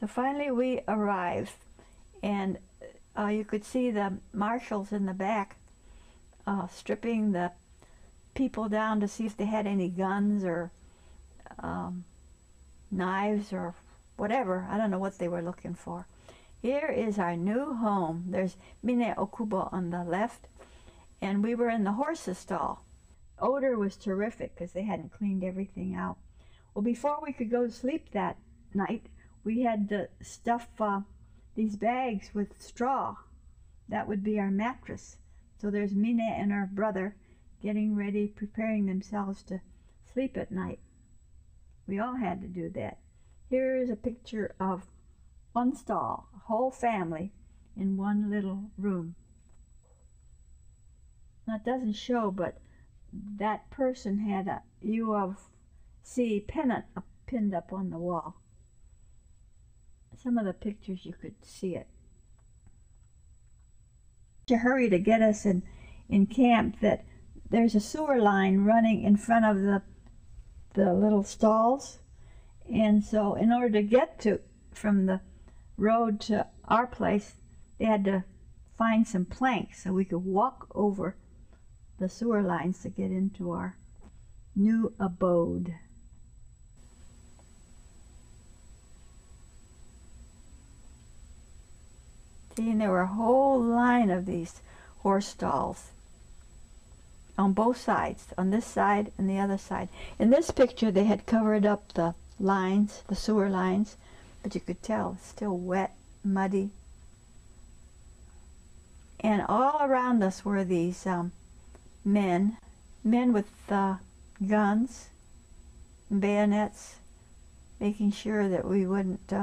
So finally we arrived, and you could see the marshals in the back stripping the people down to see if they had any guns or knives or whatever. I don't know what they were looking for. Here is our new home. There's Mine Okubo on the left, and we were in the horse's stall. Odor was terrific because they hadn't cleaned everything out. Well, before we could go to sleep that night, we had to stuff these bags with straw. That would be our mattress. So there's Mine and her brother getting ready, preparing themselves to sleep at night. We all had to do that. Here is a picture of one stall, a whole family in one little room. Now it doesn't show, but that person had a U of C pennant pinned up on the wall. Some of the pictures you could see it. To hurry to get us in camp that there's a sewer line running in front of the little stalls, and so in order to get from the road to our place, they had to find some planks so we could walk over the sewer lines to get into our new abode. See, and there were a whole line of these horse stalls on both sides, on this side and the other side. In this picture they had covered up the lines, the sewer lines, but you could tell it's still wet, muddy. And all around us were these men with guns and bayonets, making sure that we wouldn't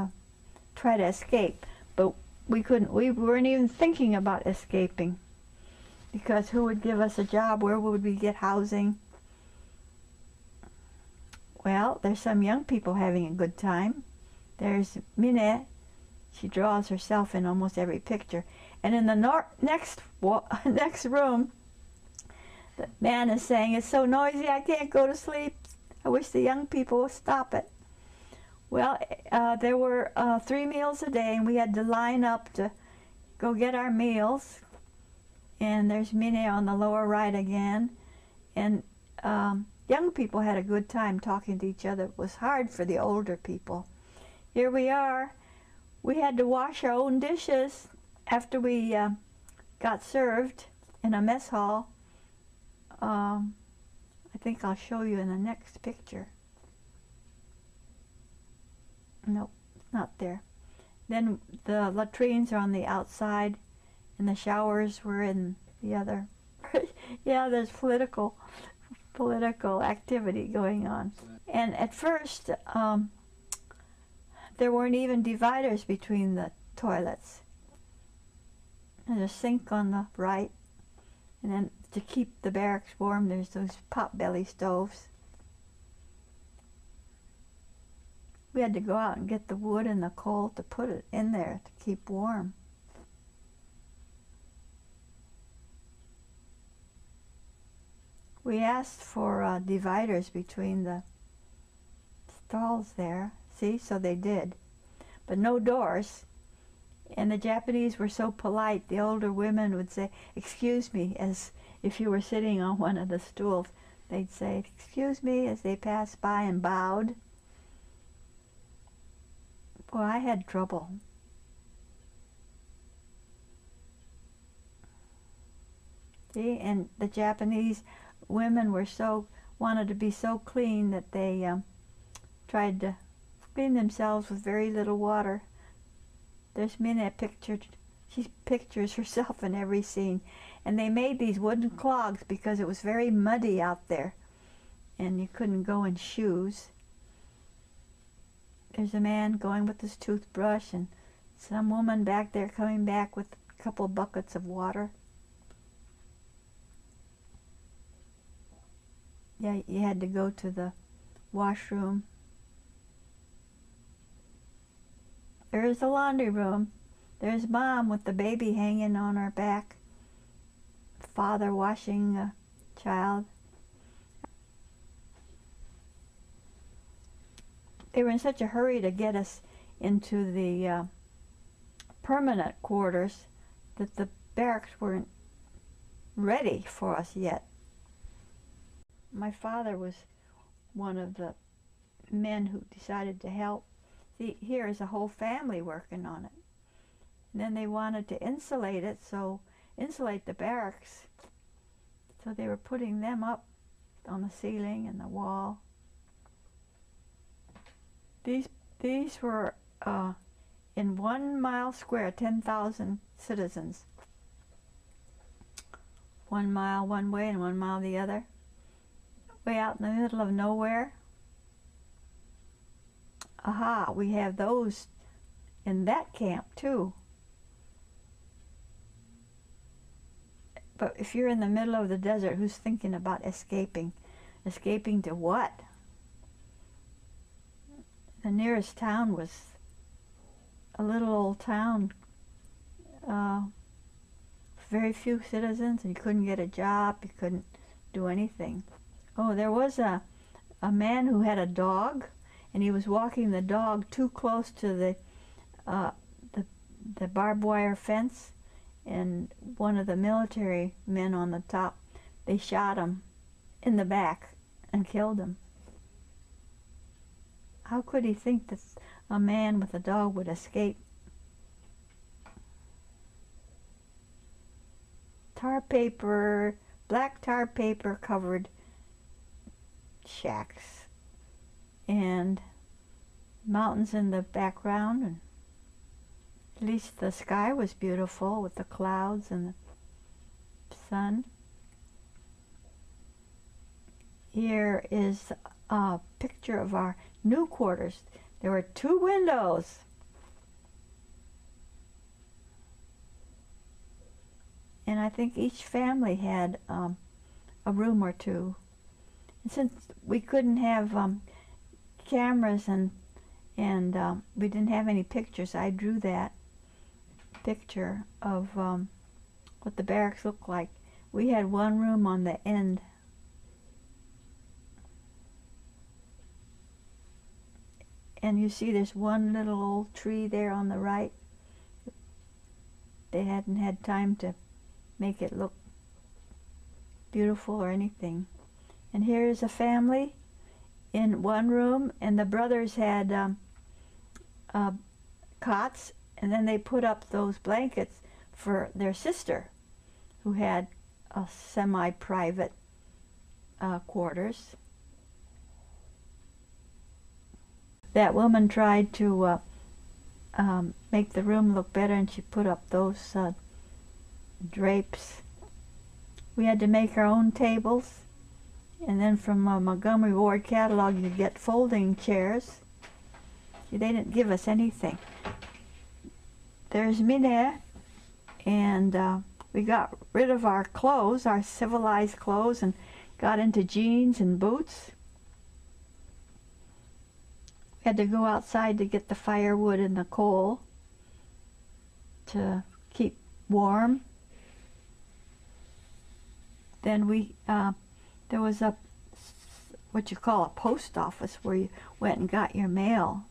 try to escape. But we weren't even thinking about escaping, because who would give us a job? Where would we get housing? Well, there's some young people having a good time. There's Mine. She draws herself in almost every picture. And in the next room, the man is saying, "It's so noisy, I can't go to sleep. I wish the young people would stop it." Well, there were 3 meals a day, and we had to line up to go get our meals. And there's Mine on the lower right again. And young people had a good time talking to each other. It was hard for the older people. Here we are. We had to wash our own dishes after we got served in a mess hall. I think I'll show you in the next picture. Nope, not there. Then the latrines are on the outside, and the showers were in the other. Yeah, there's political activity going on. And at first, there weren't even dividers between the toilets. There's a sink on the right, and then to keep the barracks warm, there's those pot-belly stoves. We had to go out and get the wood and the coal to put it in there to keep warm. We asked for dividers between the stalls there, see, so they did, but no doors. And the Japanese were so polite, the older women would say, "Excuse me," as if you were sitting on one of the stools. They'd say, "Excuse me," as they passed by and bowed. Well, I had trouble. See, and the Japanese women were wanted to be so clean that they tried to clean themselves with very little water. There's Mine pictured. She pictures herself in every scene. And they made these wooden clogs because it was very muddy out there, and you couldn't go in shoes. There's a man going with his toothbrush, and some woman back there coming back with a couple of buckets of water. Yeah, you had to go to the washroom. There's the laundry room. There's Mom with the baby hanging on her back. Father washing a child. They were in such a hurry to get us into the permanent quarters, that the barracks weren't ready for us yet. My father was one of the men who decided to help. See, here is a whole family working on it. And then they wanted to insulate it, so insulate the barracks. So they were putting them up on the ceiling and the wall. These were in 1 mile square, 10,000 citizens. 1 mile one way and 1 mile the other. Way out in the middle of nowhere. Aha, we have those in that camp too. But if you're in the middle of the desert, who's thinking about escaping? Escaping to what? The nearest town was a little old town. Very few citizens, and you couldn't get a job, you couldn't do anything. Oh, there was a man who had a dog, and he was walking the dog too close to the barbed wire fence, and one of the military men on the top, they shot him in the back and killed him. How could he think that a man with a dog would escape? Tar paper, black tar paper covered shacks, and mountains in the background, and at least the sky was beautiful with the clouds and the sun. Here is a picture of our new quarters. There were 2 windows. And I think each family had a room or 2. And since we couldn't have cameras and we didn't have any pictures, I drew that picture of what the barracks looked like. We had 1 room on the end. And you see there's 1 little old tree there on the right. They hadn't had time to make it look beautiful or anything. And here is a family in 1 room, and the brothers had cots, and then they put up those blankets for their sister, who had a semi-private quarters. That woman tried to make the room look better, and she put up those drapes. We had to make our own tables, and then from a Montgomery Ward catalog you get folding chairs. See, they didn't give us anything. There's Minette, and we got rid of our clothes, our civilized clothes, and got into jeans and boots. We had to go outside to get the firewood and the coal to keep warm. Then there was what you call a post office where you went and got your mail.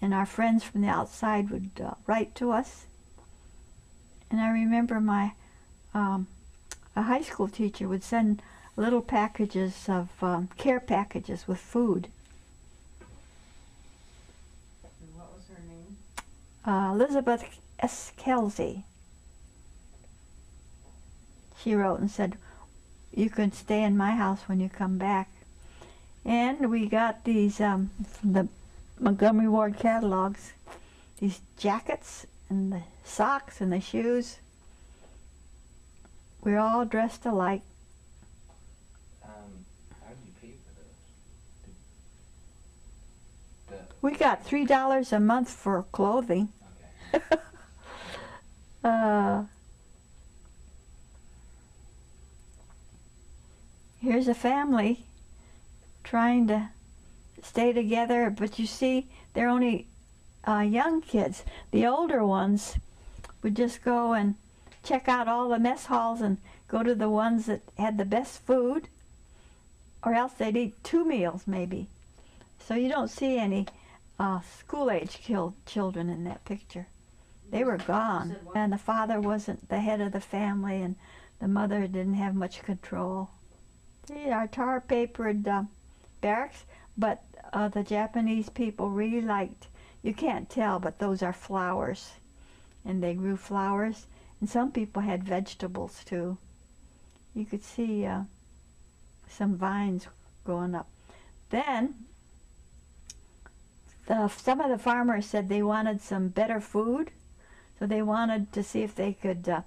And our friends from the outside would write to us. And I remember a high school teacher would send little packages of care packages with food. And what was her name? Elizabeth S. Kelsey. She wrote and said, "You can stay in my house when you come back." And we got these from the Montgomery Ward catalogs, these jackets and the socks and the shoes. We're all dressed alike. How did you pay for those? We got $3 a month for clothing. Okay. Here's a family trying to stay together, but you see, they're only young kids. The older ones would just go and check out all the mess halls and go to the ones that had the best food, or else they'd eat 2 meals maybe. So you don't see any school-age children in that picture. They were gone, and the father wasn't the head of the family, and the mother didn't have much control. They are tar-papered barracks, but the Japanese people really liked, you can't tell, but those are flowers, and they grew flowers, and some people had vegetables too. You could see some vines growing up. Then some of the farmers said they wanted some better food, so they wanted to see if they could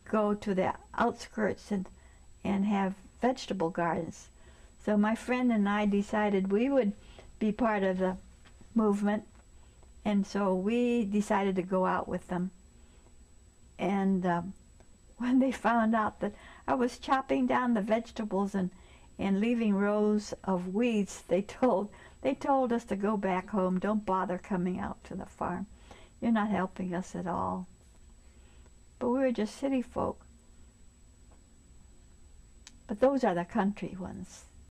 go to the outskirts and have vegetable gardens. So my friend and I decided we would be part of the movement, and so we decided to go out with them. And when they found out that I was chopping down the vegetables and leaving rows of weeds, they told us to go back home. Don't bother coming out to the farm. You're not helping us at all. But we were just city folk. But those are the country ones.